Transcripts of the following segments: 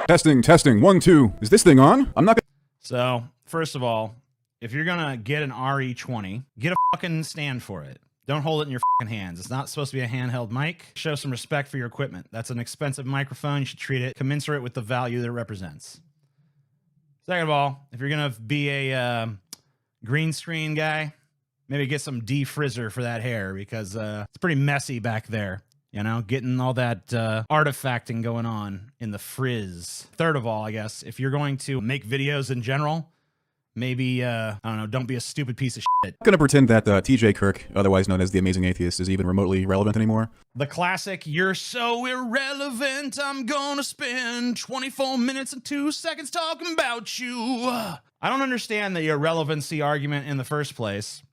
Testing, testing, 1, 2. Is this thing on? I'm not gonna. So, first of all, if you're gonna get an RE20, get a fucking stand for it. Don't hold it in your fucking hands. It's not supposed to be a handheld mic. Show some respect for your equipment. That's an expensive microphone. You should treat it commensurate with the value that it represents. Second of all, if you're gonna be a green screen guy, maybe get some defrizzer for that hair because it's pretty messy back there. You know, getting all that artifacting going on in the frizz. Third of all, I guess, if you're going to make videos in general, maybe, I don't know, don't be a stupid piece of shit. I'm gonna pretend that TJ Kirk, otherwise known as the Amazing Atheist, is even remotely relevant anymore. The classic, you're so irrelevant, I'm gonna spend 24 minutes and 2 seconds talking about you. I don't understand the irrelevancy argument in the first place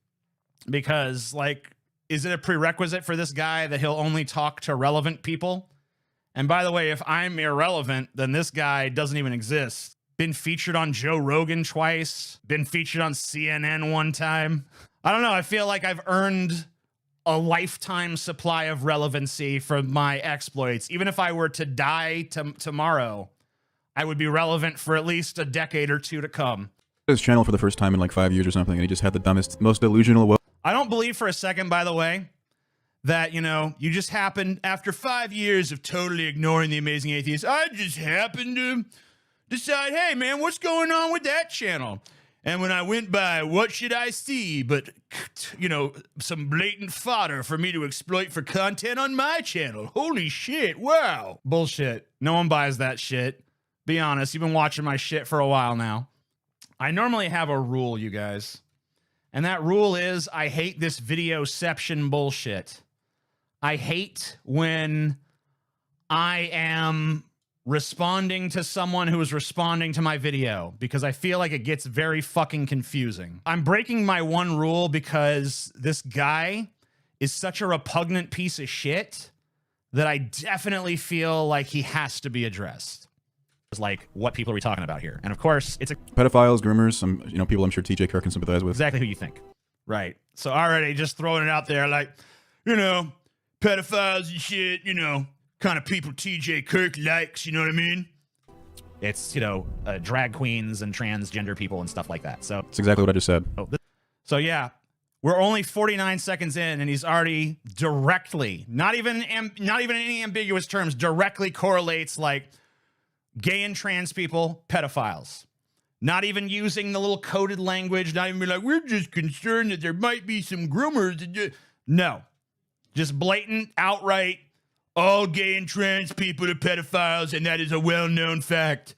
because, like, is it a prerequisite for this guy that he'll only talk to relevant people? And by the way, if I'm irrelevant, then this guy doesn't even exist. Been featured on Joe Rogan twice. Been featured on CNN one time. I don't know. I feel like I've earned a lifetime supply of relevancy from my exploits. Even if I were to die tomorrow, I would be relevant for at least a decade or two to come. His channel for the first time in like 5 years or something, and he just had the dumbest, most delusional. I don't believe for a second, by the way, that, you know, you just happened after 5 years of totally ignoring the Amazing Atheist. I just happened to decide, hey, man, what's going on with that channel? And when I went by, what should I see but, you know, some blatant fodder for me to exploit for content on my channel. Holy shit, wow. Bullshit. No one buys that shit. Be honest, you've been watching my shit for a while now. I normally have a rule, you guys. And that rule is I hate this videoception bullshit. I hate when I am responding to someone who is responding to my video because I feel like it gets very fucking confusing. I'm breaking my one rule because this guy is such a repugnant piece of shit that I definitely feel like he has to be addressed. Like, what people are we talking about here? And of course, it's a pedophiles, groomers, some, you know, people I'm sure TJ Kirk can sympathize with. Exactly who you think. Right. So already just throwing it out there like, you know, pedophiles and shit, you know, kind of people TJ Kirk likes, you know what I mean? It's, you know, drag queens and transgender people and stuff like that. So that's exactly what I just said. So yeah, we're only 49 seconds in and he's already directly, not even in any ambiguous terms, directly correlates like gay and trans people, pedophiles. Not even using the little coded language, not even be like, we're just concerned that there might be some groomers. No. Just blatant, outright, all gay and trans people are pedophiles, and that is a well-known fact.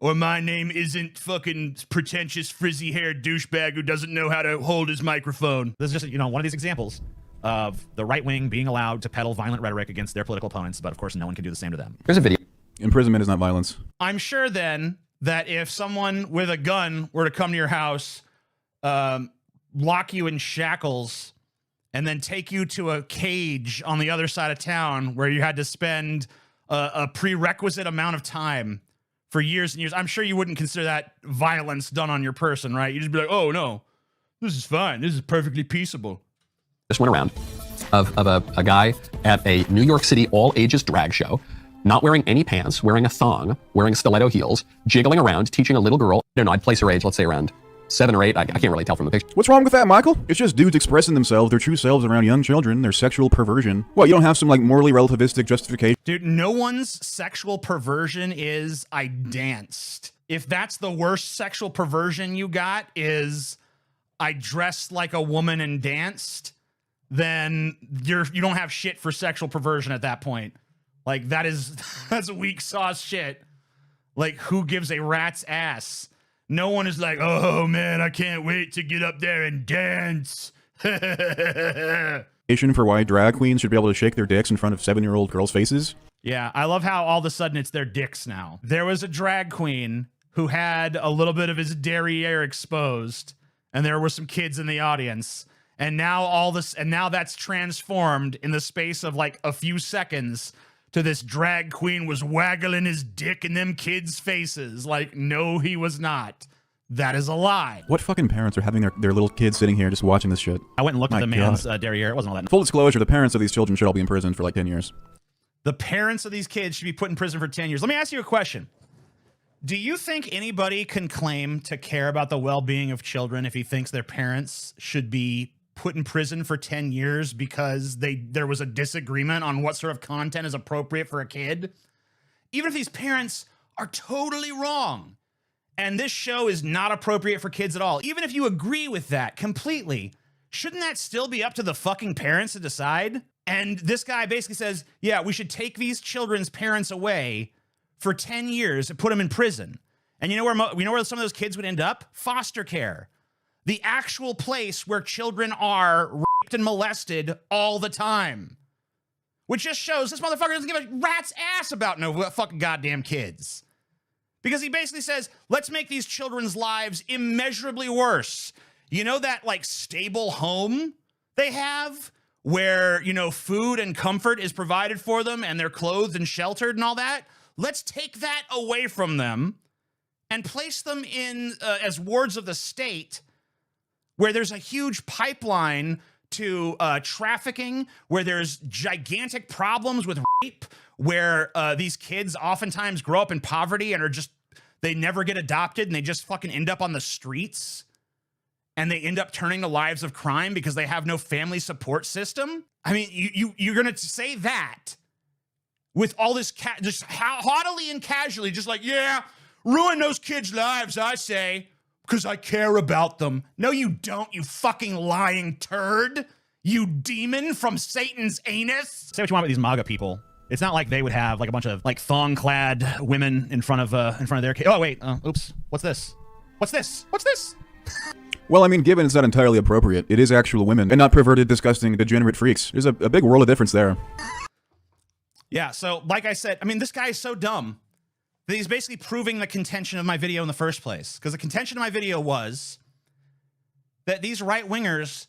Or my name isn't fucking pretentious, frizzy-haired douchebag who doesn't know how to hold his microphone. This is just, you know, one of these examples of the right wing being allowed to peddle violent rhetoric against their political opponents, but of course no one can do the same to them. Here's a video. Imprisonment is not violence. I'm sure then that if someone with a gun were to come to your house, lock you in shackles, and then take you to a cage on the other side of town where you had to spend a prerequisite amount of time for years and years, I'm sure you wouldn't consider that violence done on your person, right? You'd just be like, oh no, this is fine. This is perfectly peaceable. This went around of a guy at a New York City all-ages drag show, not wearing any pants, wearing a thong, wearing stiletto heels, jiggling around, teaching a little girl. I don't know, I'd place her age, let's say around 7 or 8. I can't really tell from the picture. What's wrong with that, Michael? It's just dudes expressing themselves, their true selves around young children, their sexual perversion. What, you don't have some, like, morally relativistic justification? Dude, no one's sexual perversion is, I danced. If that's the worst sexual perversion you got is, I dressed like a woman and danced, then you don't have shit for sexual perversion at that point. Like, that's weak sauce shit. Like, who gives a rat's ass? No one is like, oh man, I can't wait to get up there and dance. For why drag queens should be able to shake their dicks in front of 7-year-old girls' faces? Yeah, I love how all of a sudden it's their dicks now. There was a drag queen who had a little bit of his derriere exposed, and there were some kids in the audience. And now now that's transformed in the space of like a few seconds to this drag queen was waggling his dick in them kids' faces. Like, no, he was not. That is a lie. What fucking parents are having their little kids sitting here just watching this shit? I went and looked at the man's derriere. It wasn't all that. Full disclosure, the parents of these children should all be in prison for like 10 years. The parents of these kids should be put in prison for 10 years. Let me ask you a question. Do you think anybody can claim to care about the well-being of children if he thinks their parents should be put in prison for 10 years because there was a disagreement on what sort of content is appropriate for a kid? Even if these parents are totally wrong and this show is not appropriate for kids at all, even if you agree with that completely, shouldn't that still be up to the fucking parents to decide? And this guy basically says, yeah, we should take these children's parents away for 10 years and put them in prison. And you know where some of those kids would end up? Foster care. The actual place where children are raped and molested all the time. Which just shows this motherfucker doesn't give a rat's ass about no fucking goddamn kids. Because he basically says, let's make these children's lives immeasurably worse. You know that, like, stable home they have where, you know, food and comfort is provided for them and they're clothed and sheltered and all that? Let's take that away from them and place them in as wards of the state where there's a huge pipeline to trafficking, where there's gigantic problems with rape, where these kids oftentimes grow up in poverty and they never get adopted and they just fucking end up on the streets and they end up turning to lives of crime because they have no family support system. I mean, you're going to say that with all this, just haughtily and casually, just like, yeah, ruin those kids' lives, I say, because I care about them. No, you don't, you fucking lying turd. You demon from Satan's anus. Say what you want with these MAGA people. It's not like they would have like a bunch of like thong-clad women in front of their kids. Oh, wait, oops. What's this? What's this? What's this? Well, I mean, given it's not entirely appropriate, it is actual women, and not perverted, disgusting, degenerate freaks. There's a big world of difference there. Yeah, so like I said, I mean, this guy is so dumb that he's basically proving the contention of my video in the first place. Because the contention of my video was that these right-wingers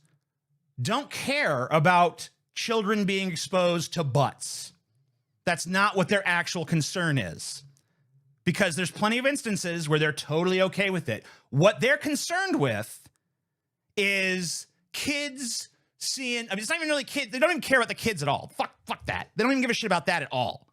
don't care about children being exposed to butts. That's not what their actual concern is. Because there's plenty of instances where they're totally okay with it. What they're concerned with is kids seeing, I mean, it's not even really kids. They don't even care about the kids at all. Fuck that. They don't even give a shit about that at all.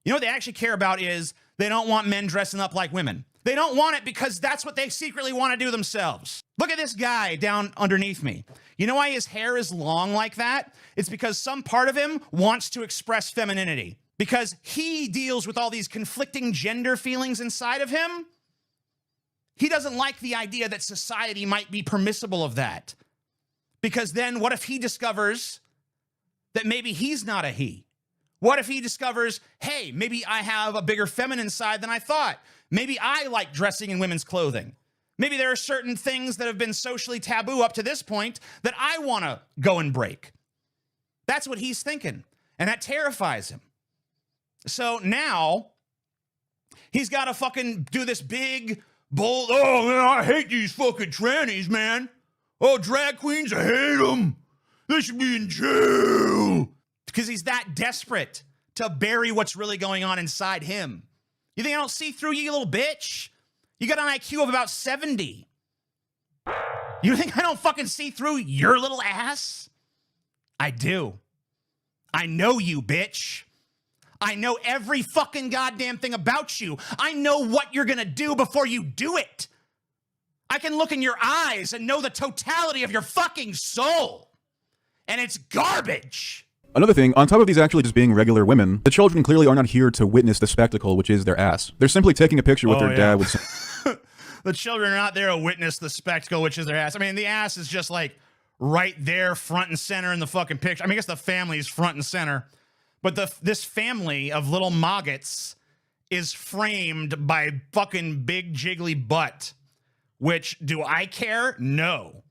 You know what they actually care about is they don't want men dressing up like women. They don't want it because that's what they secretly want to do themselves. Look at this guy down underneath me. You know why his hair is long like that? It's because some part of him wants to express femininity. Because he deals with all these conflicting gender feelings inside of him. He doesn't like the idea that society might be permissible of that. Because then what if he discovers that maybe he's not a he? What if he discovers, hey, maybe I have a bigger feminine side than I thought. Maybe I like dressing in women's clothing. Maybe there are certain things that have been socially taboo up to this point that I want to go and break. That's what he's thinking. And that terrifies him. So now he's got to fucking do this big, bold, oh, man, I hate these fucking trannies, man. Oh, drag queens, I hate them. They should be in jail. Because he's that desperate to bury what's really going on inside him. You think I don't see through you, you little bitch? You got an IQ of about 70. You think I don't fucking see through your little ass? I do. I know you, bitch. I know every fucking goddamn thing about you. I know what you're gonna do before you do it. I can look in your eyes and know the totality of your fucking soul. And it's garbage. Another thing, on top of these actually just being regular women, the children clearly are not here to witness the spectacle, which is their ass. They're simply taking a picture with their dad with The children are not there to witness the spectacle, which is their ass. I mean, the ass is just like right there, front and center in the fucking picture. I mean, I guess the family is front and center. But this family of little maggots is framed by fucking big jiggly butt. Which, do I care? No.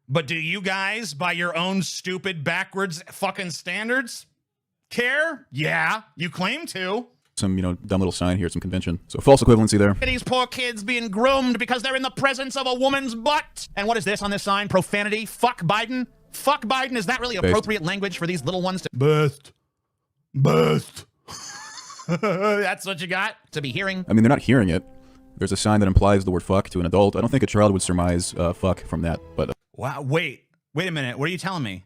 But do you guys, by your own stupid backwards fucking standards, care? Yeah, you claim to. some, dumb little sign here, some convention. So false equivalency there. These poor kids being groomed because they're in the presence of a woman's butt. And what is this on this sign? Profanity? Fuck Biden? Fuck Biden? Is that really appropriate language for these little ones to... Best. That's what you got to be hearing? I mean, they're not hearing it. There's a sign that implies the word fuck to an adult. I don't think a child would surmise fuck from that, but... Wow, wait a minute. What are you telling me?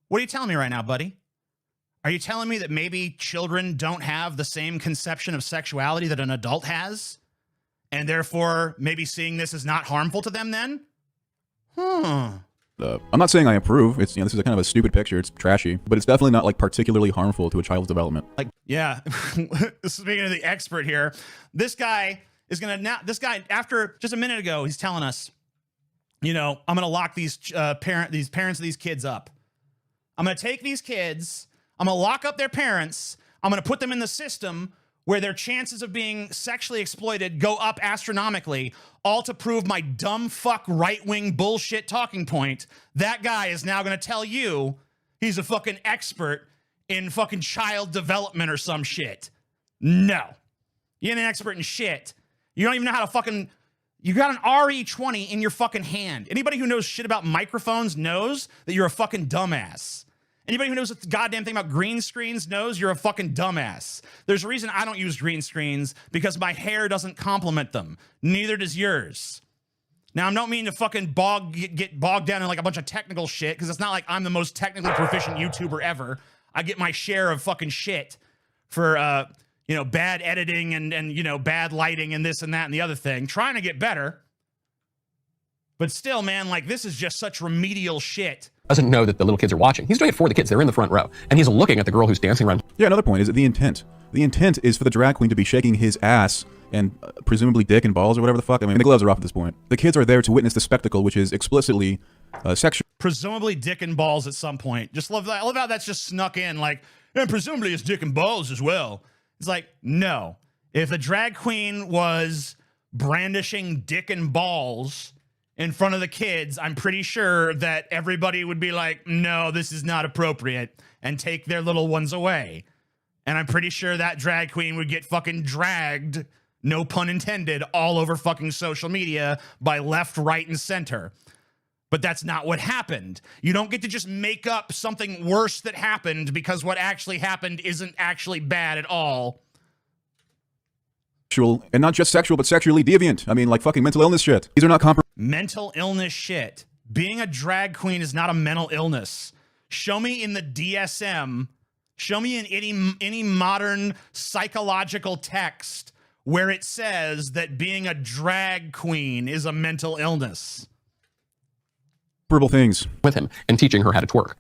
What are you telling me right now, buddy? Are you telling me that maybe children don't have the same conception of sexuality that an adult has? and therefore maybe seeing this is not harmful to them then? I'm not saying I approve. It's, this is a kind of a stupid picture. It's trashy, but it's definitely not like particularly harmful to a child's development. Like, yeah, speaking of the expert here, this guy is gonna after just a minute ago, he's telling us, I'm gonna lock these parents of these kids up. I'm gonna take these kids, I'm gonna lock up their parents, I'm gonna put them in the system where their chances of being sexually exploited go up astronomically, all to prove my dumb fuck right-wing bullshit talking point. That guy is now going to tell you he's a fucking expert in fucking child development or some shit. No. You ain't an expert in shit. You don't even know how to fucking... You got an RE20 in your fucking hand. Anybody who knows shit about microphones knows that you're a fucking dumbass. Anybody who knows the goddamn thing about green screens knows you're a fucking dumbass. There's a reason I don't use green screens, because my hair doesn't complement them. Neither does yours. Now, I don't mean to fucking get bogged down in like a bunch of technical shit, because it's not like I'm the most technically proficient YouTuber ever. I get my share of fucking shit for, bad editing and bad lighting and this and that and the other thing. Trying to get better. But still, man, like, this is just such remedial shit. Doesn't know that the little kids are watching. He's doing it for the kids. They're in the front row. And he's looking at the girl who's dancing around. Yeah, another point is the intent. The intent is for the drag queen to be shaking his ass and presumably dick and balls or whatever the fuck. I mean, the gloves are off at this point. The kids are there to witness the spectacle, which is explicitly sexual. Presumably dick and balls at some point. Just love that. I love how that's just snuck in. Like, and presumably it's dick and balls as well. It's like, no. If the drag queen was brandishing dick and balls in front of the kids, I'm pretty sure that everybody would be like, no, this is not appropriate, and take their little ones away. And I'm pretty sure that drag queen would get fucking dragged, no pun intended, all over fucking social media by left, right, and center. But that's not what happened. You don't get to just make up something worse that happened because what actually happened isn't actually bad at all. And not just sexual, but sexually deviant. I mean, like fucking mental illness shit. These are not mental illness shit. Being a drag queen is not a mental illness. Show me in the DSM, show me in any modern psychological text where it says that being a drag queen is a mental illness. Things with him and teaching her how to twerk.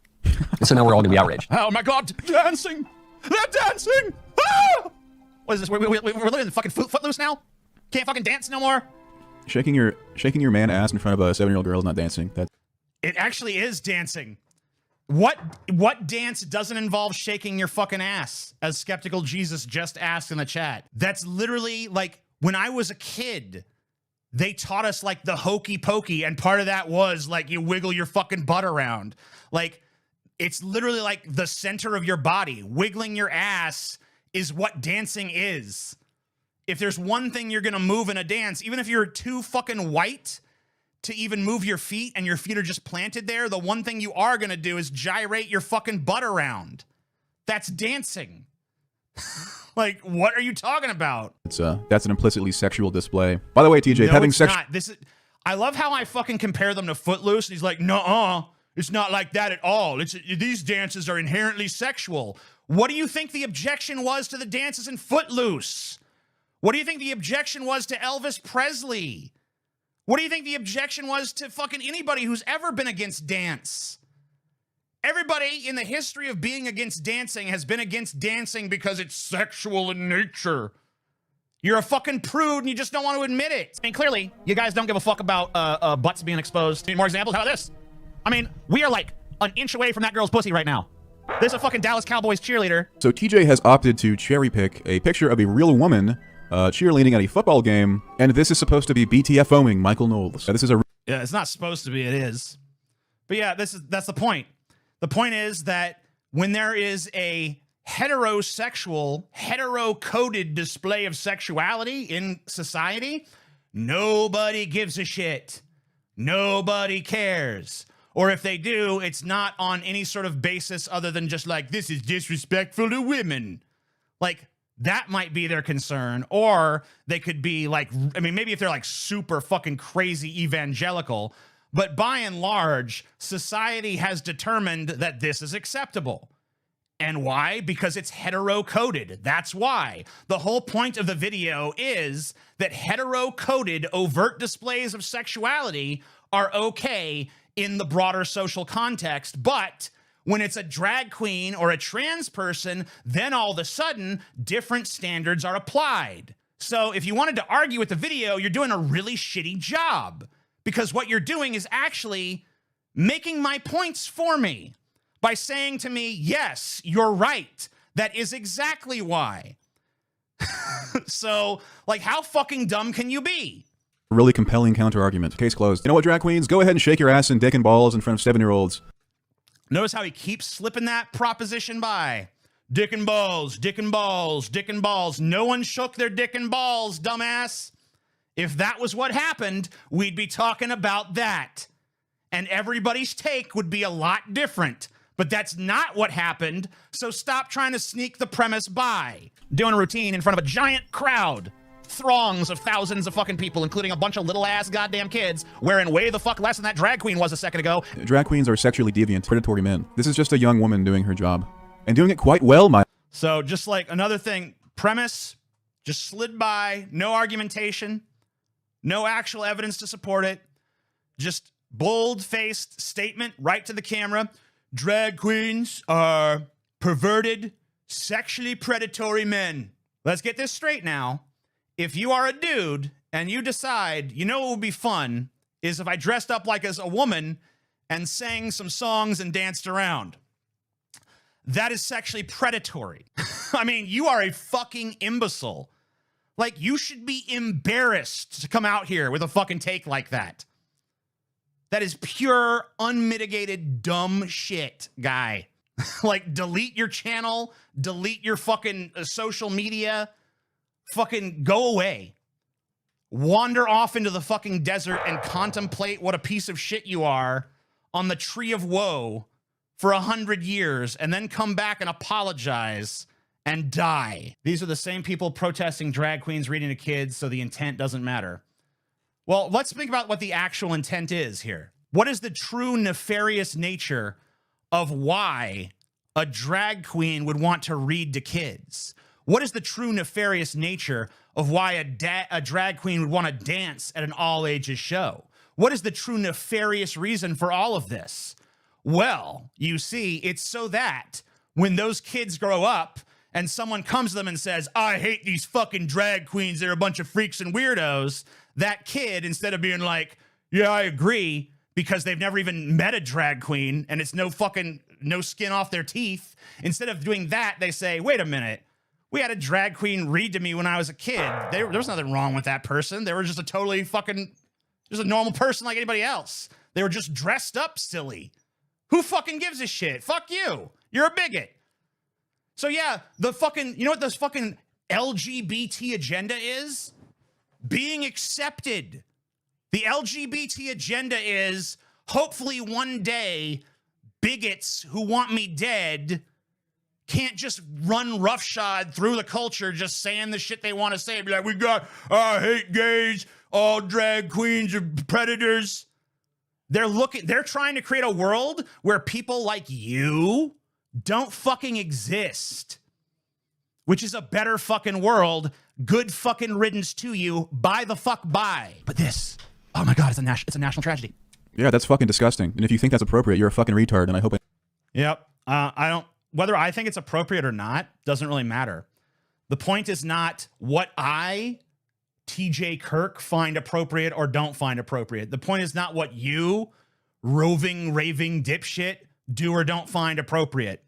So now we're all gonna be outraged. Oh my God, dancing! They're dancing! Ah! What is this? We're looking at the fucking Footloose now? Can't fucking dance no more? Shaking your man ass in front of a 7-year-old girl is not dancing. It actually is dancing. What dance doesn't involve shaking your fucking ass? As Skeptical Jesus just asked in the chat. That's literally like when I was a kid, they taught us like the hokey pokey, and part of that was like you wiggle your fucking butt around. Like it's literally like the center of your body. Wiggling your ass is what dancing is. If there's one thing you're gonna move in a dance, even if you're too fucking white to even move your feet and your feet are just planted there, the one thing you are gonna do is gyrate your fucking butt around. That's dancing. Like, what are you talking about? That's an implicitly sexual display. By the way, TJ, no, having it's sex. Not. This is. I love how I fucking compare them to Footloose, and he's like, "Nuh-uh, it's not like that at all. These dances are inherently sexual." What do you think the objection was to the dances in Footloose? What do you think the objection was to Elvis Presley? What do you think the objection was to fucking anybody who's ever been against dance? Everybody in the history of being against dancing has been against dancing because it's sexual in nature. You're a fucking prude and you just don't want to admit it. I mean, clearly, you guys don't give a fuck about butts being exposed. Need more examples? How about this? I mean, we are like an inch away from that girl's pussy right now. There's a fucking Dallas Cowboys cheerleader. So TJ has opted to cherry pick a picture of a real woman cheerleading at a football game, and this is supposed to be BTF-ing Michael Knowles. This is a... Yeah, it's not supposed to be, it is. But yeah, that's the point. The point is that when there is a heterosexual, hetero-coded display of sexuality in society, nobody gives a shit. Nobody cares. Or if they do, it's not on any sort of basis other than just like, this is disrespectful to women. Like, that might be their concern. Or they could be like, I mean, maybe if they're like super fucking crazy evangelical, but by and large, society has determined that this is acceptable. And why? Because it's hetero-coded. That's why. The whole point of the video is that hetero-coded overt displays of sexuality are okay in the broader social context, but when it's a drag queen or a trans person, then all of a sudden, different standards are applied. So if you wanted to argue with the video, you're doing a really shitty job, because what you're doing is actually making my points for me by saying to me, yes, you're right. That is exactly why. So, like, how fucking dumb can you be? Really compelling counter-argument. Case closed. You know what, drag queens? Go ahead and shake your ass and dick and balls in front of 7-year-olds. Notice how he keeps slipping that proposition by. Dick and balls, dick and balls, dick and balls. No one shook their dick and balls, dumbass. If that was what happened, we'd be talking about that. And everybody's take would be a lot different. But that's not what happened, so stop trying to sneak the premise by. Doing a routine in front of a giant crowd. Throngs of thousands of fucking people, including a bunch of little-ass goddamn kids, wearing way the fuck less than that drag queen was a second ago. Drag queens are sexually deviant, predatory men. This is just a young woman doing her job. And doing it quite well, my... So just like another thing, premise just slid by, no argumentation, no actual evidence to support it, just bold-faced statement right to the camera. Drag queens are perverted, sexually predatory men. Let's get this straight now. If you are a dude and you decide, you know what would be fun is if I dressed up like as a woman and sang some songs and danced around. That is sexually predatory. I mean, you are a fucking imbecile. Like, you should be embarrassed to come out here with a fucking take like that. That is pure, unmitigated, dumb shit, guy. Like, delete your channel, delete your fucking social media, fucking go away. Wander off into the fucking desert and contemplate what a piece of shit you are on the tree of woe for 100 years, and then come back and apologize and die. These are the same people protesting drag queens reading to kids, so the intent doesn't matter. Well, let's think about what the actual intent is here. What is the true nefarious nature of why a drag queen would want to read to kids? What is the true nefarious nature of why a drag queen would want to dance at an all-ages show? What is the true nefarious reason for all of this? Well, you see, it's so that when those kids grow up and someone comes to them and says, I hate these fucking drag queens, they're a bunch of freaks and weirdos, that kid, instead of being like, yeah, I agree, because they've never even met a drag queen and it's no skin off their teeth, instead of doing that, they say, wait a minute, we had a drag queen read to me when I was a kid. There was nothing wrong with that person. They were just just a normal person like anybody else. They were just dressed up silly. Who fucking gives a shit? Fuck you. You're a bigot. So yeah, you know what this fucking LGBT agenda is? Being accepted. The LGBT agenda is, hopefully one day, bigots who want me dead can't just run roughshod through the culture just saying the shit they want to say. Be like, I hate gays, all drag queens are predators. They're trying to create a world where people like you don't fucking exist, which is a better fucking world. Good fucking riddance to you. Bye the fuck bye. But this, oh my God, it's a national tragedy. Yeah, that's fucking disgusting. And if you think that's appropriate, you're a fucking retard, and I hope Yep. Whether I think it's appropriate or not, doesn't really matter. The point is not what I, TJ Kirk, find appropriate or don't find appropriate. The point is not what you, roving, raving dipshit, do or don't find appropriate.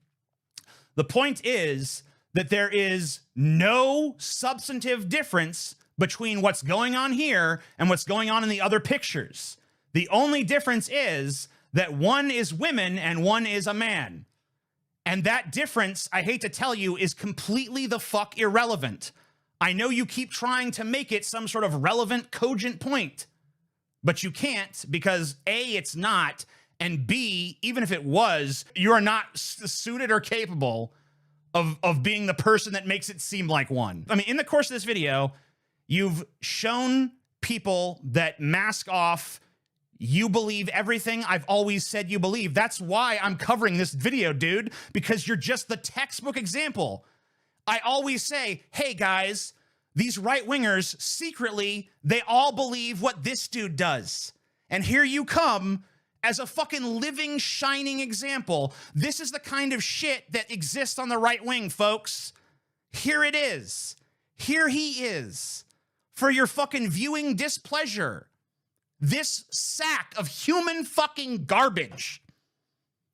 The point is that there is no substantive difference between what's going on here and what's going on in the other pictures. The only difference is that one is women and one is a man. And that difference, I hate to tell you, is completely the fuck irrelevant. I know you keep trying to make it some sort of relevant, cogent point, but you can't, because A, it's not, and B, even if it was, you are not suited or capable of being the person that makes it seem like one. I mean, in the course of this video, you've shown people that mask off You believe everything I've always said you believe. That's why I'm covering this video, dude, because you're just the textbook example. I always say, hey guys, these right-wingers, secretly, they all believe what this dude does. And here you come as a fucking living, shining example. This is the kind of shit that exists on the right wing, folks. Here it is. Here he is. For your fucking viewing displeasure. This sack of human fucking garbage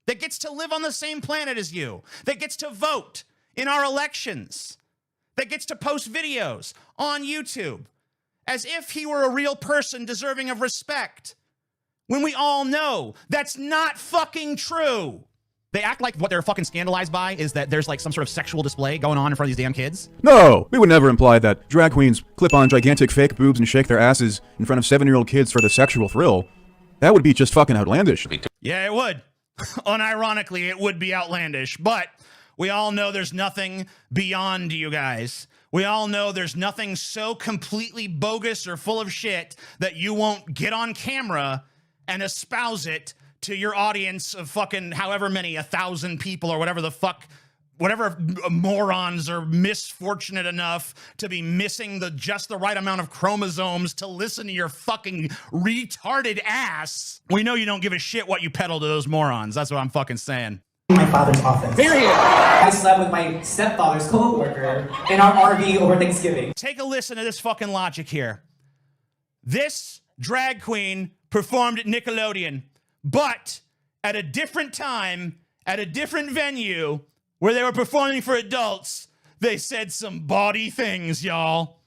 that gets to live on the same planet as you, that gets to vote in our elections, that gets to post videos on YouTube as if he were a real person deserving of respect, when we all know that's not fucking true. They act like what they're fucking scandalized by is that there's like some sort of sexual display going on in front of these damn kids. No, we would never imply that drag queens clip on gigantic fake boobs and shake their asses in front of 7-year-old kids for the sexual thrill. That would be just fucking outlandish. Yeah, it would. Unironically, it would be outlandish, but we all know there's nothing beyond you guys. We all know there's nothing so completely bogus or full of shit that you won't get on camera and espouse it to your audience of fucking however many, 1,000 people or whatever the fuck, whatever morons are misfortunate enough to be missing just the right amount of chromosomes to listen to your fucking retarded ass. We know you don't give a shit what you peddle to those morons. That's what I'm fucking saying. My father's office. Period. I slept with my stepfather's co-worker in our RV over Thanksgiving. Take a listen to this fucking logic here. This drag queen performed at Nickelodeon, but at a different time, at a different venue, where they were performing for adults, they said some bawdy things, y'all.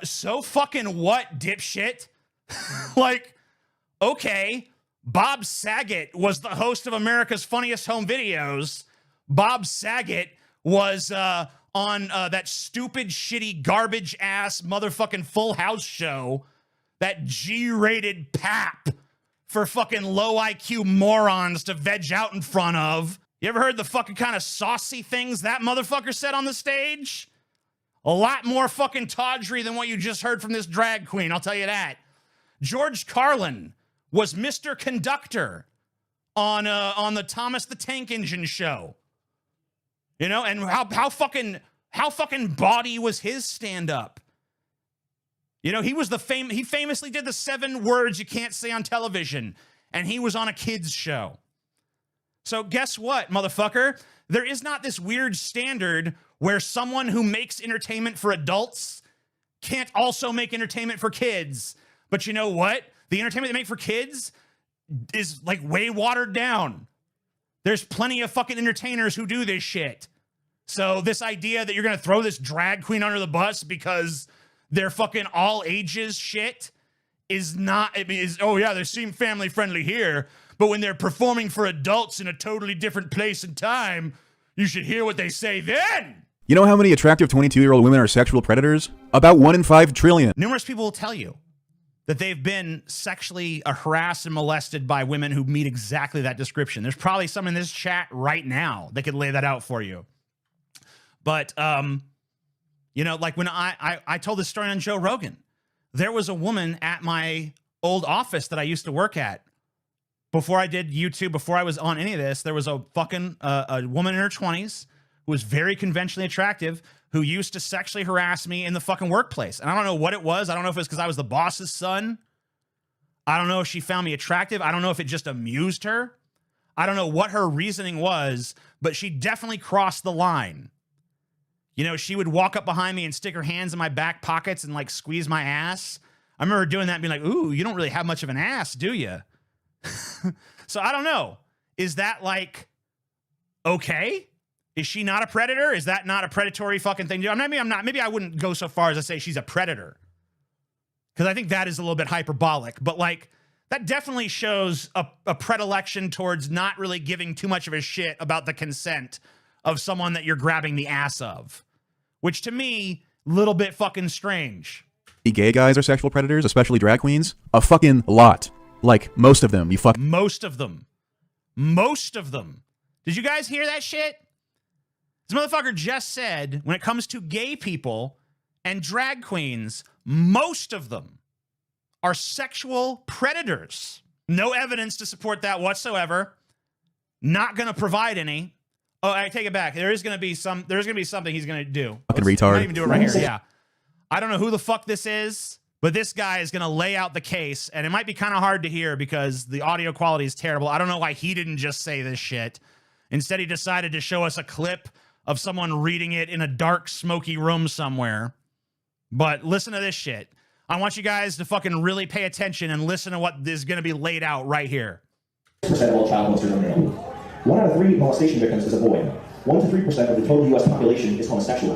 So fucking what, dipshit? Like, okay, Bob Saget was the host of America's Funniest Home Videos. Bob Saget was on that stupid, shitty, garbage-ass motherfucking Full House show, that G-rated pap for fucking low IQ morons to veg out in front of. You ever heard the fucking kind of saucy things that motherfucker said on the stage? A lot more fucking tawdry than what you just heard from this drag queen, I'll tell you that. George Carlin was Mr. Conductor on the Thomas the Tank Engine show. You know, and how fucking bawdy was his stand-up? You know, he famously did the 7 words you can't say on television, and he was on a kids show. So guess what, motherfucker? There is not this weird standard where someone who makes entertainment for adults can't also make entertainment for kids. But you know what? The entertainment they make for kids is like way watered down. There's plenty of fucking entertainers who do this shit. So this idea that you're going to throw this drag queen under the bus because they're fucking all ages shit is not, I mean, oh yeah, they seem family friendly here, but when they're performing for adults in a totally different place and time, you should hear what they say then. You know how many attractive 22-year-old women are sexual predators? About 1 in 5 trillion. Numerous people will tell you that they've been sexually harassed and molested by women who meet exactly that description. There's probably some in this chat right now that could lay that out for you. But, you know, like when I told this story on Joe Rogan, there was a woman at my old office that I used to work at. Before I did YouTube, before I was on any of this, there was a fucking a woman in her 20s who was very conventionally attractive who used to sexually harass me in the fucking workplace. And I don't know what it was. I don't know if it's because I was the boss's son. I don't know if she found me attractive. I don't know if it just amused her. I don't know what her reasoning was, but she definitely crossed the line. You know, she would walk up behind me and stick her hands in my back pockets and like squeeze my ass. I remember doing that and being like, ooh, you don't really have much of an ass, do you? So I don't know. Is that like, okay? Is she not a predator? Is that not a predatory fucking thing? Maybe I wouldn't go so far as to say she's a predator, because I think that is a little bit hyperbolic, but like that definitely shows a predilection towards not really giving too much of a shit about the consent of someone that you're grabbing the ass of, which to me, little bit fucking strange. Gay guys are sexual predators, especially drag queens? A fucking lot. Like, most of them. Most of them. Most of them. Did you guys hear that shit? This motherfucker just said, when it comes to gay people and drag queens, most of them are sexual predators. No evidence to support that whatsoever. Not going to provide any. Oh, I take it back. There's going to be something he's going to do. Fucking retard. I might even do it right here. Yeah. I don't know who the fuck this is, but this guy is going to lay out the case, and it might be kind of hard to hear because the audio quality is terrible. I don't know why he didn't just say this shit. Instead, he decided to show us a clip of someone reading it in a dark, smoky room somewhere. But listen to this shit. I want you guys to fucking really pay attention and listen to what is going to be laid out right here. Percent of all child molesters are male. 1 out of 3 molestation victims is a boy. 1 to 3% of the total U.S. population is homosexual.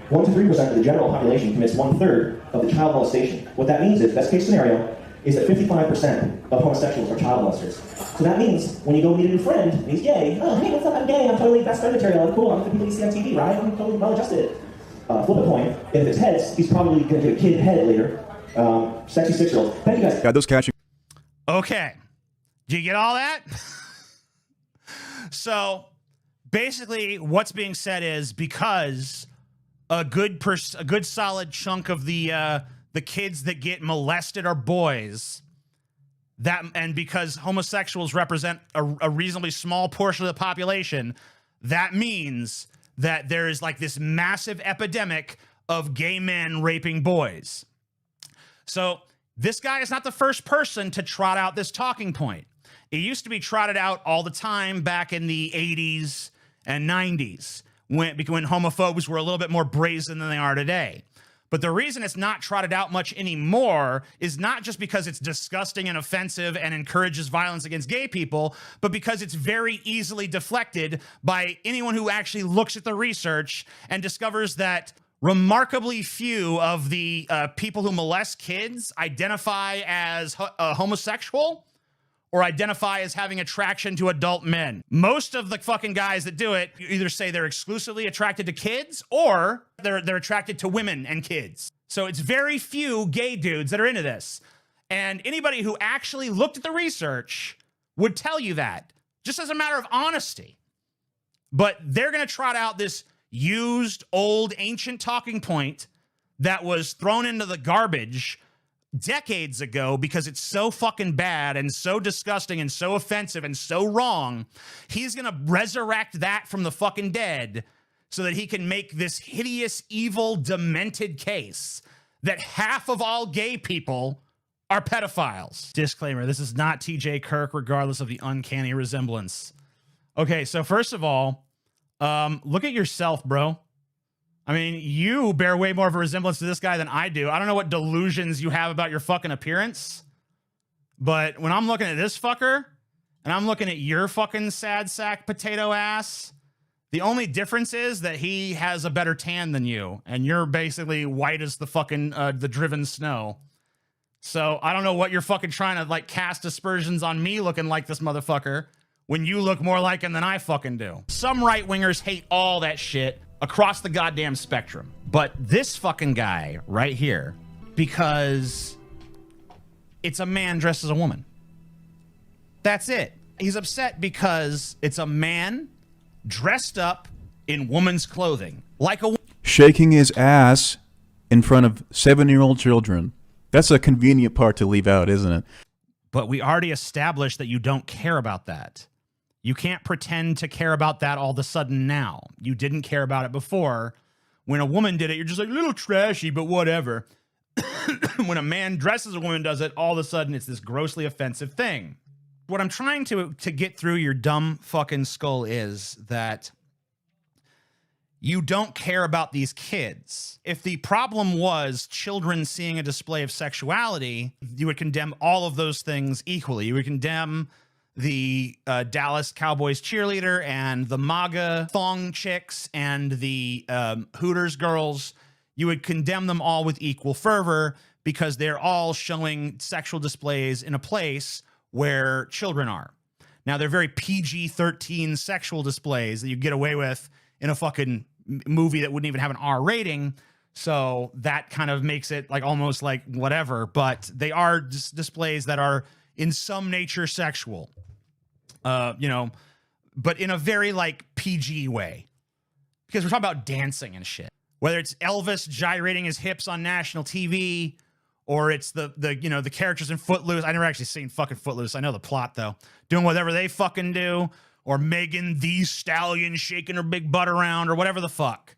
1 to 3% of the general population commits 1/3 of the child molestation. What that means is, best case scenario, is that 55% of homosexuals are child molesters. So that means when you go meet a new friend, and he's gay, oh, hey, what's up, I'm gay, I'm totally best friend material, I'm cool, I'm the people you see on TV, right? I'm totally well-adjusted. Flip a coin, and if it's heads, he's probably going to get a kid head later. Sexy 6-year-old. Thank you guys. Got those catching. Okay. Do you get all that? So basically what's being said is because a good solid chunk of the kids that get molested are boys, and because homosexuals represent a reasonably small portion of the population, that means that there is like this massive epidemic of gay men raping boys. So this guy is not the first person to trot out this talking point. It used to be trotted out all the time back in the 80s and 90s when homophobes were a little bit more brazen than they are today. But the reason it's not trotted out much anymore is not just because it's disgusting and offensive and encourages violence against gay people, but because it's very easily deflected by anyone who actually looks at the research and discovers that remarkably few of the people who molest kids identify as homosexual or identify as having attraction to adult men. Most of the fucking guys that do it either say they're exclusively attracted to kids or they're attracted to women and kids. So it's very few gay dudes that are into this. And anybody who actually looked at the research would tell you that, just as a matter of honesty. But they're gonna trot out this used, old, ancient talking point that was thrown into the garbage decades ago because it's so fucking bad and so disgusting and so offensive and so wrong. He's gonna resurrect that from the fucking dead so that he can make this hideous, evil, demented case that half of all gay people are pedophiles. Disclaimer, this is not TJ Kirk, regardless of the uncanny resemblance. Okay, so first of all, look at yourself, bro. I mean, you bear way more of a resemblance to this guy than I do. I don't know what delusions you have about your fucking appearance, but when I'm looking at this fucker and I'm looking at your fucking sad sack potato ass, the only difference is that he has a better tan than you, and you're basically white as the fucking the driven snow. So I don't know what you're fucking trying to like cast aspersions on me looking like this motherfucker when you look more like him than I fucking do. Some right-wingers hate all that shit across the goddamn spectrum. But this fucking guy right here, because it's a man dressed as a woman. That's it. He's upset because it's a man dressed up in woman's clothing. Like a Shaking his ass in front of 7-year-old children. That's a convenient part to leave out, isn't it? But we already established that you don't care about that. You can't pretend to care about that all of a sudden now. You didn't care about it before. When a woman did it, you're just like, a little trashy, but whatever. When a man dressed as a woman does it, all of a sudden it's this grossly offensive thing. What I'm trying to get through your dumb fucking skull is that you don't care about these kids. If the problem was children seeing a display of sexuality, you would condemn all of those things equally. You would condemn the Dallas Cowboys cheerleader and the MAGA thong chicks and the Hooters girls. You would condemn them all with equal fervor because they're all showing sexual displays in a place where children are. Now, they're very PG-13 sexual displays that you get away with in a fucking movie that wouldn't even have an R rating. So that kind of makes it like almost like whatever, but they are displays that are in some nature sexual, you know, but in a very like PG way, because we're talking about dancing and shit, whether it's Elvis gyrating his hips on national TV or it's the you know, the characters in Footloose. I never actually seen fucking Footloose. I know the plot though. Doing whatever they fucking do, or Megan Thee Stallion shaking her big butt around, or whatever the fuck.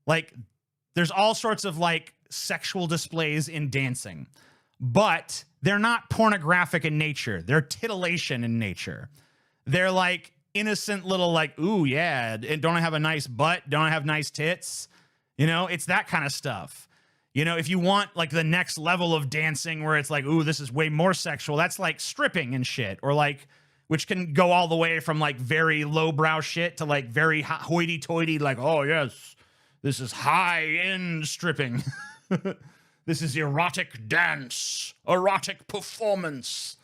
Like, there's all sorts of like sexual displays in dancing, but they're not pornographic in nature. They're titillation in nature. They're like innocent little like, ooh, yeah, don't I have a nice butt? Don't I have nice tits? You know, it's that kind of stuff. You know, if you want like the next level of dancing where it's like, ooh, this is way more sexual, that's like stripping and shit, or like, which can go all the way from like very lowbrow shit to like very hoity-toity, like, oh yes, this is high-end stripping. This is erotic dance, erotic performance.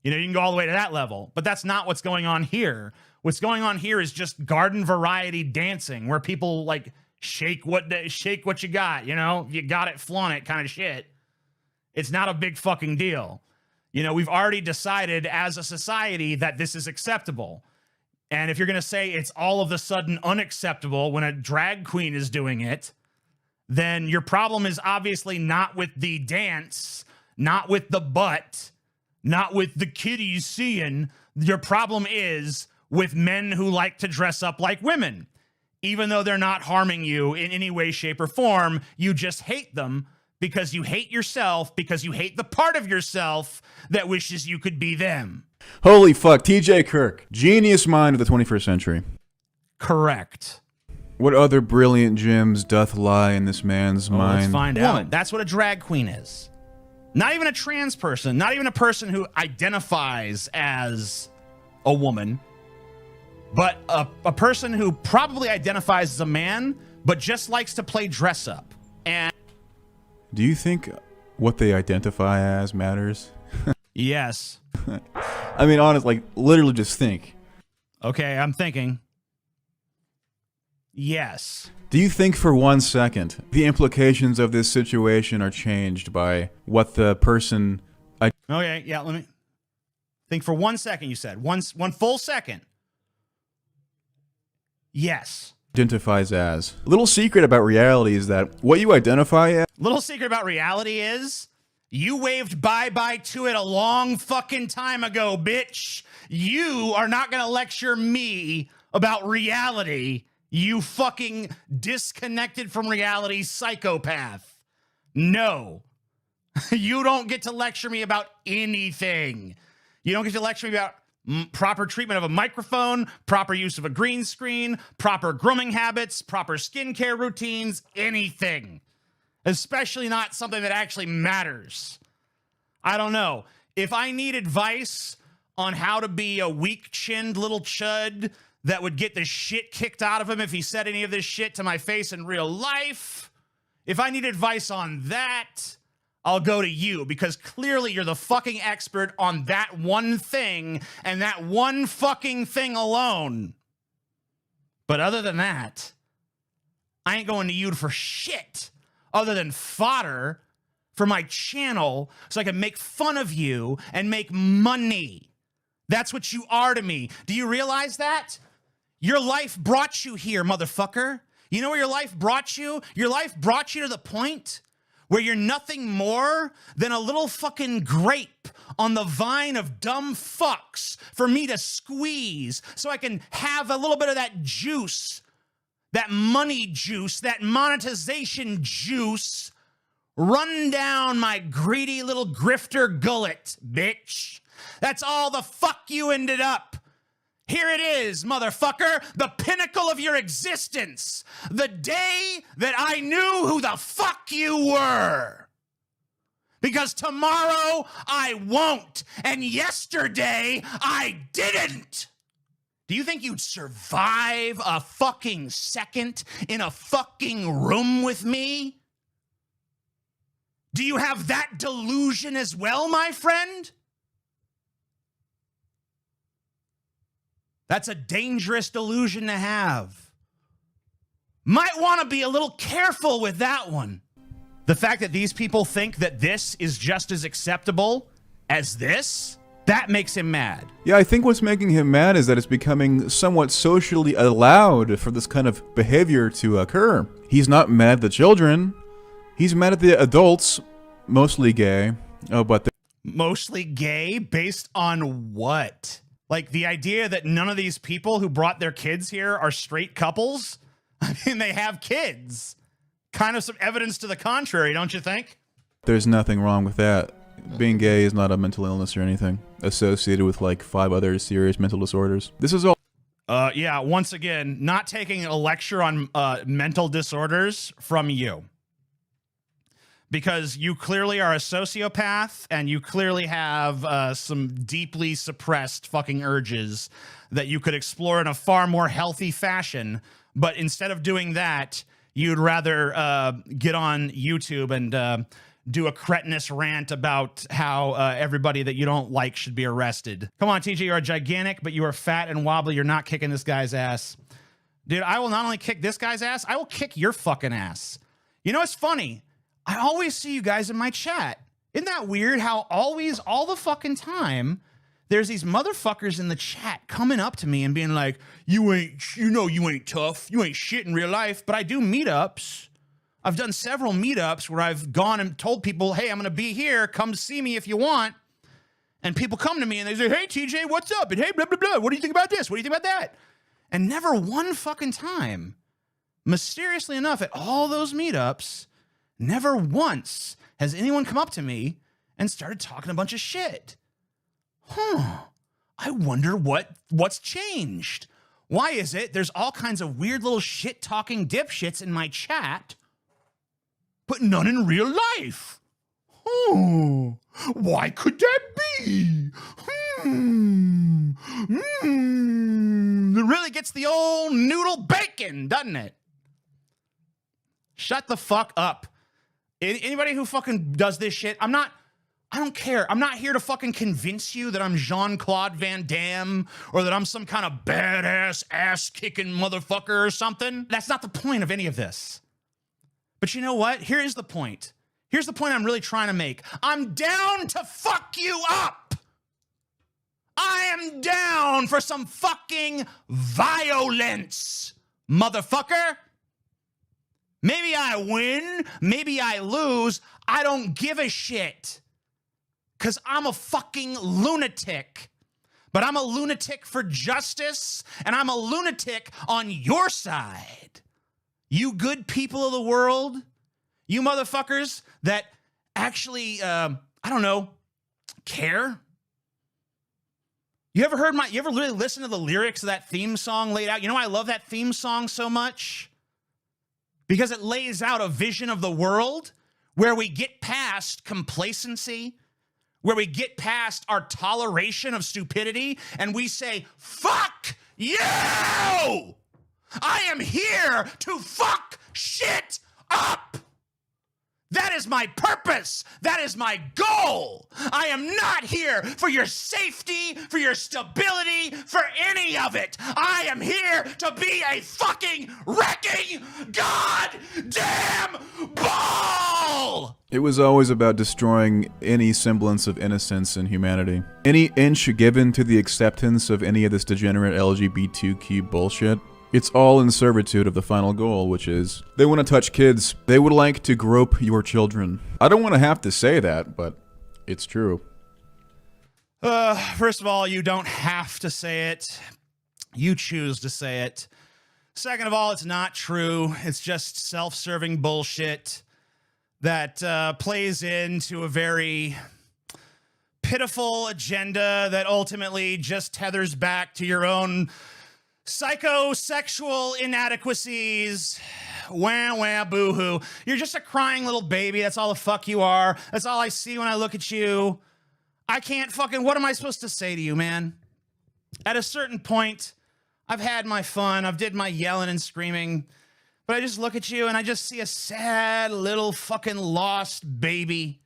You know, you can go all the way to that level, but that's not what's going on here. What's going on here is just garden variety dancing where people like shake what you got, you know, you got it, flaunt it kind of shit. It's not a big fucking deal. You know, we've already decided as a society that this is acceptable. And if you're going to say it's all of a sudden unacceptable when a drag queen is doing it, then your problem is obviously not with the dance, not with the butt, not with the kitties seeing. Your problem is with men who like to dress up like women. Even though they're not harming you in any way, shape, or form, you just hate them because you hate yourself, because you hate the part of yourself that wishes you could be them. Holy fuck, TJ Kirk, genius mind of the 21st century. Correct. What other brilliant gems doth lie in this man's mind? Let's find out. That's what a drag queen is. Not even a trans person, not even a person who identifies as a woman, but a person who probably identifies as a man, but just likes to play dress up. And do you think what they identify as matters? yes. I mean, honestly, like, literally just think. Okay, I'm thinking. Yes. Do you think for 1 second the implications of this situation are changed by what the person... Okay, yeah, let me think for 1 second, you said. One full second. Yes. Identifies as. Little secret about reality is that what you identify as... Little secret about reality is you waved bye-bye to it a long fucking time ago, bitch. You are not going to lecture me about reality, you fucking disconnected from reality psychopath. No. You don't get to lecture me about anything. You don't get to lecture me about proper treatment of a microphone, proper use of a green screen, proper grooming habits, proper skincare routines, anything. Especially not something that actually matters. I don't know. If I need advice on how to be a weak-chinned little chud that would get the shit kicked out of him if he said any of this shit to my face in real life, if I need advice on that, I'll go to you, because clearly you're the fucking expert on that one thing and that one fucking thing alone. But other than that, I ain't going to you for shit other than fodder for my channel so I can make fun of you and make money. That's what you are to me. Do you realize that? Your life brought you here, motherfucker. You know where your life brought you? Your life brought you to the point where you're nothing more than a little fucking grape on the vine of dumb fucks for me to squeeze so I can have a little bit of that juice, that money juice, that monetization juice run down my greedy little grifter gullet, bitch. That's all the fuck you ended up. Here it is, motherfucker, the pinnacle of your existence. The day that I knew who the fuck you were. Because tomorrow I won't, and yesterday I didn't. Do you think you'd survive a fucking second in a fucking room with me? Do you have that delusion as well, my friend? That's a dangerous delusion to have. Might want to be a little careful with that one. The fact that these people think that this is just as acceptable as this, that makes him mad. Yeah, I think what's making him mad is that it's becoming somewhat socially allowed for this kind of behavior to occur. He's not mad at the children. He's mad at the adults mostly gay. Oh, but Mostly gay based on what? Like the idea that none of these people who brought their kids here are straight couples? I mean, they have kids. Kind of some evidence to the contrary, don't you think? there's nothing wrong with that. Being gay is not a mental illness or anything associated with like 5 other serious mental disorders. This is all. Yeah, once again, not taking a lecture on mental disorders from you. Because you clearly are a sociopath and you clearly have some deeply suppressed fucking urges that you could explore in a far more healthy fashion. But instead of doing that, you'd rather get on YouTube and do a cretinous rant about how everybody that you don't like should be arrested. Come on, TJ, you are gigantic, but you are fat and wobbly. You're not kicking this guy's ass. Dude, I will not only kick this guy's ass, I will kick your fucking ass. You know, it's funny. I always see you guys in my chat. Isn't that weird how always, all the fucking time, there's these motherfuckers in the chat coming up to me and being like, you ain't tough. You ain't shit in real life. But I do meetups. I've done several meetups where I've gone and told people, hey, I'm going to be here. Come see me if you want. And people come to me and they say, hey, TJ, what's up? And hey, blah, blah, blah. What do you think about this? What do you think about that? And never one fucking time, mysteriously enough, at all those meetups, never once has anyone come up to me and started talking a bunch of shit. I wonder what's changed. Why is it there's all kinds of weird little shit-talking dipshits in my chat, but none in real life? Why could that be? It really gets the old noodle bacon, doesn't it? Shut the fuck up. Anybody who fucking does this shit, I don't care. I'm not here to fucking convince you that I'm Jean-Claude Van Damme or that I'm some kind of badass ass-kicking motherfucker or something. That's not the point of any of this. But you know what? Here is the point. Here's the point I'm really trying to make. I'm down to fuck you up. I am down for some fucking violence, motherfucker. Maybe I win, maybe I lose. I don't give a shit. Because I'm a fucking lunatic. But I'm a lunatic for justice, and I'm a lunatic on your side. You good people of the world, you motherfuckers that actually, care. You ever really listen to the lyrics of that theme song laid out? You know why I love that theme song so much? Because it lays out a vision of the world where we get past complacency, where we get past our toleration of stupidity, and we say, fuck you! I am here to fuck shit up! That is my purpose. That is my goal. I am not here for your safety, for your stability, for any of it. I am here to be a fucking wrecking goddamn ball. It was always about destroying any semblance of innocence and humanity. Any inch given to the acceptance of any of this degenerate LGBTQ bullshit, it's all in servitude of the final goal, which is they want to touch kids. They would like to grope your children. I don't want to have to say that, but it's true. First of all, you don't have to say it. You choose to say it. Second of all, it's not true. It's just self-serving bullshit that plays into a very pitiful agenda that ultimately just tethers back to your own psychosexual inadequacies. Wah, wah, boo-hoo. You're just a crying little baby. That's all the fuck you are. That's all I see when I look at you. I can't fucking... What am I supposed to say to you, man? At a certain point, I've had my fun. I've did my yelling and screaming. But I just look at you and I just see a sad little fucking lost baby.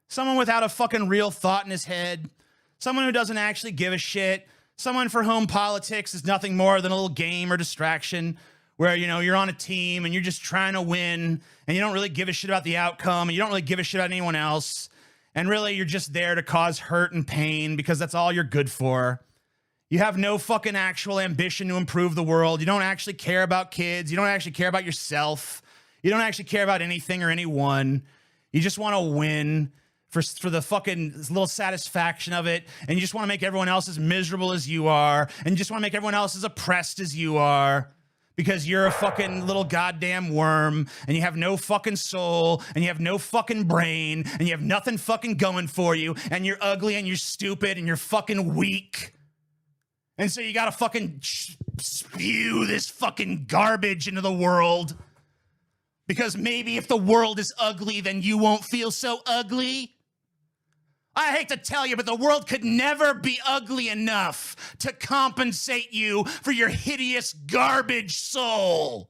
Someone without a fucking real thought in his head. Someone who doesn't actually give a shit. Someone for whom politics is nothing more than a little game or distraction where, you know, you're on a team and you're just trying to win and you don't really give a shit about the outcome and you don't really give a shit about anyone else. And really, you're just there to cause hurt and pain because that's all you're good for. You have no fucking actual ambition to improve the world. You don't actually care about kids. You don't actually care about yourself. You don't actually care about anything or anyone. You just want to win for the fucking little satisfaction of it. And you just want to make everyone else as miserable as you are. And you just want to make everyone else as oppressed as you are. Because you're a fucking little goddamn worm, and you have no fucking soul, and you have no fucking brain, and you have nothing fucking going for you, and you're ugly, and you're stupid, and you're fucking weak. And so you gotta fucking spew this fucking garbage into the world. Because maybe if the world is ugly, then you won't feel so ugly. I hate to tell you, but the world could never be ugly enough to compensate you for your hideous garbage soul.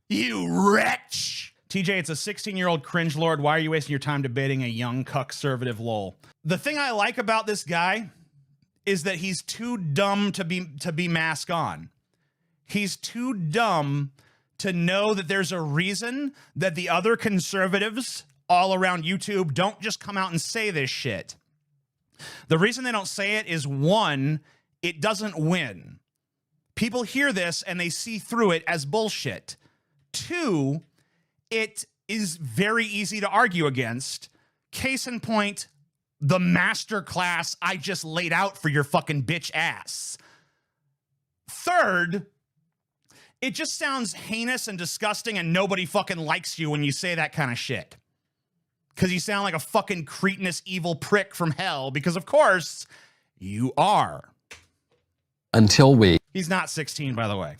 You wretch. TJ, it's a 16-year-old cringe lord. Why are you wasting your time debating a young cuck-servative lol? The thing I like about this guy is that he's too dumb to be mask on. He's too dumb to know that there's a reason that the other conservatives all around YouTube don't just come out and say this shit. The reason they don't say it is, one, it doesn't win. People hear this and they see through it as bullshit. Two, it is very easy to argue against. Case in point, the masterclass I just laid out for your fucking bitch ass. Third, it just sounds heinous and disgusting, and nobody fucking likes you when you say that kind of shit. Because you sound like a fucking cretinous evil prick from hell, because of course you are. Until we... He's not 16, by the way.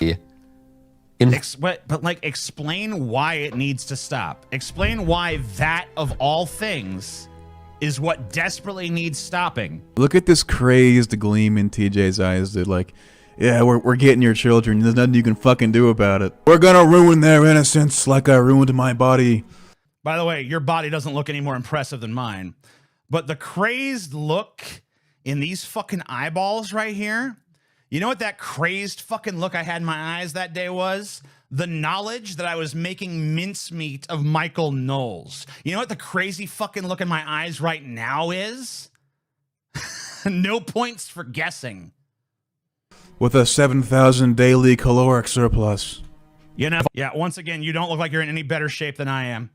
In But like, explain why it needs to stop. Explain why that, of all things, is what desperately needs stopping. Look at this crazed gleam in TJ's eyes, dude. Like, yeah, we're getting your children. There's nothing you can fucking do about it. We're gonna ruin their innocence like I ruined my body. By the way, your body doesn't look any more impressive than mine. But the crazed look in these fucking eyeballs right here, you know what that crazed fucking look I had in my eyes that day was? The knowledge that I was making mincemeat of Michael Knowles. You know what the crazy fucking look in my eyes right now is? No points for guessing. With a 7,000 daily caloric surplus. You know, yeah, once again, you don't look like you're in any better shape than I am.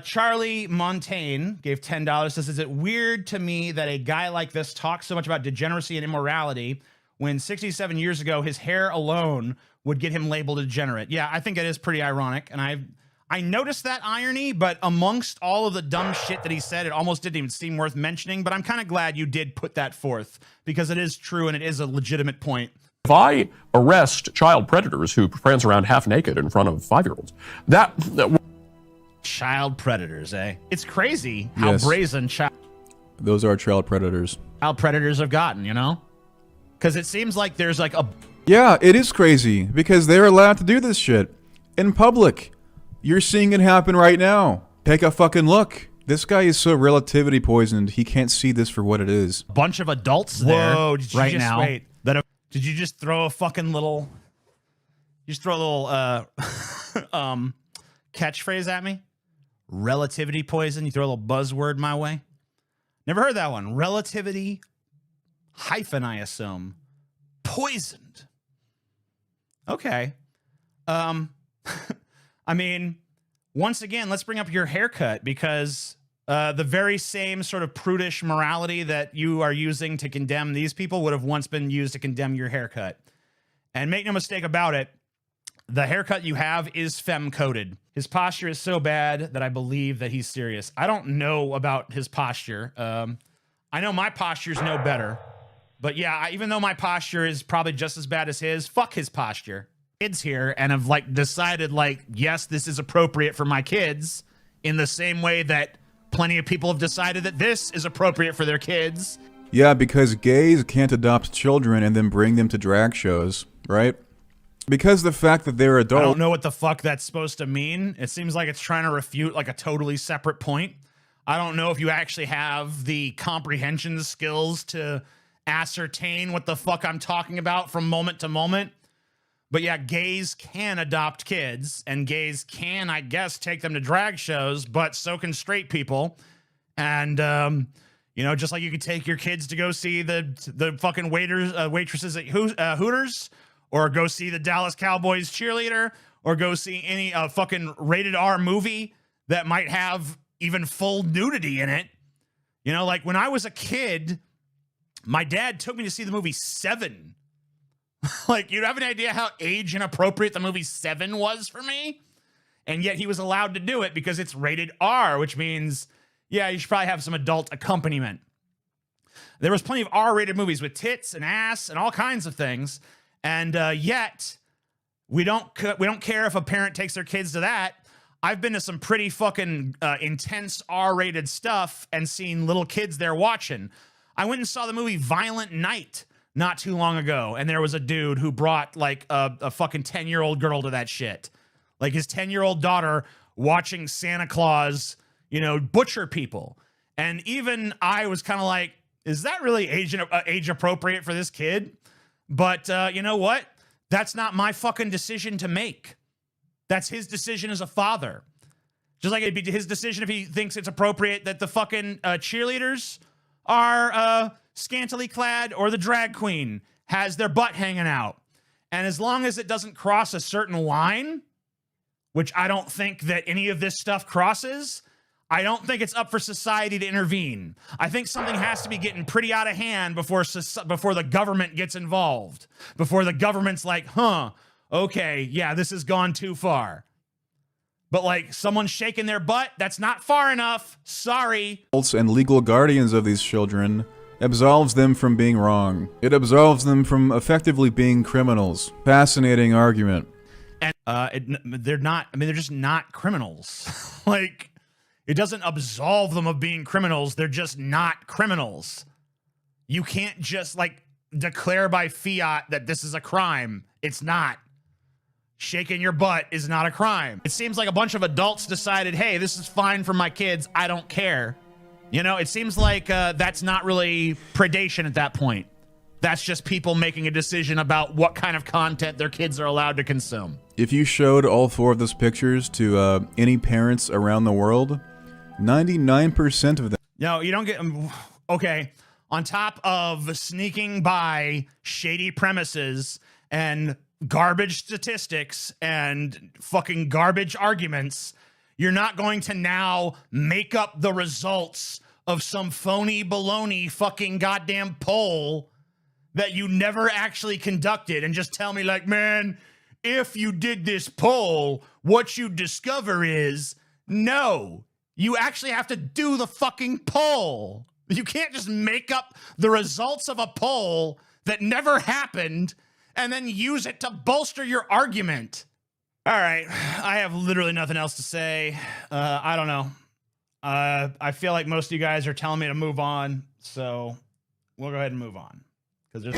Charlie Montaigne gave $10. Says, is it weird to me that a guy like this talks so much about degeneracy and immorality when 67 years ago his hair alone would get him labeled a degenerate? Yeah, I think it is pretty ironic, and I noticed that irony, but amongst all of the dumb shit that he said, it almost didn't even seem worth mentioning. But I'm kind of glad you did put that forth, because it is true and it is a legitimate point. If I arrest child predators who prance around half naked in front of 5-year-olds, that child predators, eh? It's crazy how Yes. brazen Those are child predators. child predators have gotten, you know? Because it seems like there's like a... Yeah, it is crazy, because they're allowed to do this shit in public. You're seeing it happen right now. Take a fucking look. This guy is so relativity poisoned, he can't see this for what it is. bunch of adults Whoa, there did you right just- now. wait, Did you just throw a fucking little... You just throw a little catchphrase at me? Relativity poison. You throw a little buzzword my way? Never heard that one. Relativity hyphen, I assume. Poisoned. Okay. I mean, once again, let's bring up your haircut, because the very same sort of prudish morality that you are using to condemn these people would have once been used to condemn your haircut. And make no mistake about it, the haircut you have is femme-coded. His posture is so bad that I believe that he's serious. I don't know about his posture. I know my posture's no better. But yeah, even though my posture is probably just as bad as his, fuck his posture. Kids here and have like decided like, yes, this is appropriate for my kids, in the same way that plenty of people have decided that this is appropriate for their kids. Yeah, because gays can't adopt children and then bring them to drag shows, right? Because the fact that they're I adult... don't know what the fuck that's supposed to mean. It seems like it's trying to refute like a totally separate point. I don't know if you actually have the comprehension skills to ascertain what the fuck I'm talking about from moment to moment. But yeah, gays can adopt kids, and gays can, I guess, take them to drag shows, but so can straight people. And, you know, just like you could take your kids to go see the fucking waitresses at Hooters, or go see the Dallas Cowboys cheerleader, or go see any fucking rated R movie that might have even full nudity in it. You know, like when I was a kid, my dad took me to see the movie Seven. Like, you have an idea how age inappropriate the movie Seven was for me? And yet he was allowed to do it because it's rated R, which means, yeah, you should probably have some adult accompaniment. There was plenty of R-rated movies with tits and ass and all kinds of things, and yet we don't care if a parent takes their kids to that. I've been to some pretty fucking intense R-rated stuff and seen little kids there watching. I went and saw the movie Violent Night not too long ago, and there was a dude who brought like a fucking 10-year-old girl to that shit. Like his 10-year-old daughter watching Santa Claus, you know, butcher people. And even I was kind of like, is that really age appropriate for this kid? But you know what? That's not my fucking decision to make. That's his decision as a father. Just like it'd be his decision if he thinks it's appropriate that the fucking cheerleaders are scantily clad or the drag queen has their butt hanging out. And as long as it doesn't cross a certain line, which I don't think that any of this stuff crosses, I don't think it's up for society to intervene. I think something has to be getting pretty out of hand before the government gets involved. Before the government's like, huh, okay, yeah, this has gone too far. But like someone shaking their butt, that's not far enough. Sorry. And legal guardians of these children absolves them from being wrong. It absolves them from effectively being criminals. Fascinating argument. And they're not, I mean, they're just not criminals. Like, it doesn't absolve them of being criminals. They're just not criminals. You can't just like declare by fiat that this is a crime. It's not. Shaking your butt is not a crime. It seems like a bunch of adults decided, hey, this is fine for my kids. I don't care. You know, it seems like that's not really predation at that point. That's just people making a decision about what kind of content their kids are allowed to consume. If you showed all 4 of those pictures to any parents around the world, 99% of them. No, you don't get. Okay. On top of sneaking by shady premises and garbage statistics and fucking garbage arguments, you're not going to now make up the results of some phony baloney fucking goddamn poll that you never actually conducted and just tell me like, man, if you did this poll, what you discover is no, you actually have to do the fucking poll. You can't just make up the results of a poll that never happened and then use it to bolster your argument. All right, I have literally nothing else to say. I don't know. I feel like most of you guys are telling me to move on, so we'll go ahead and move on. Because there's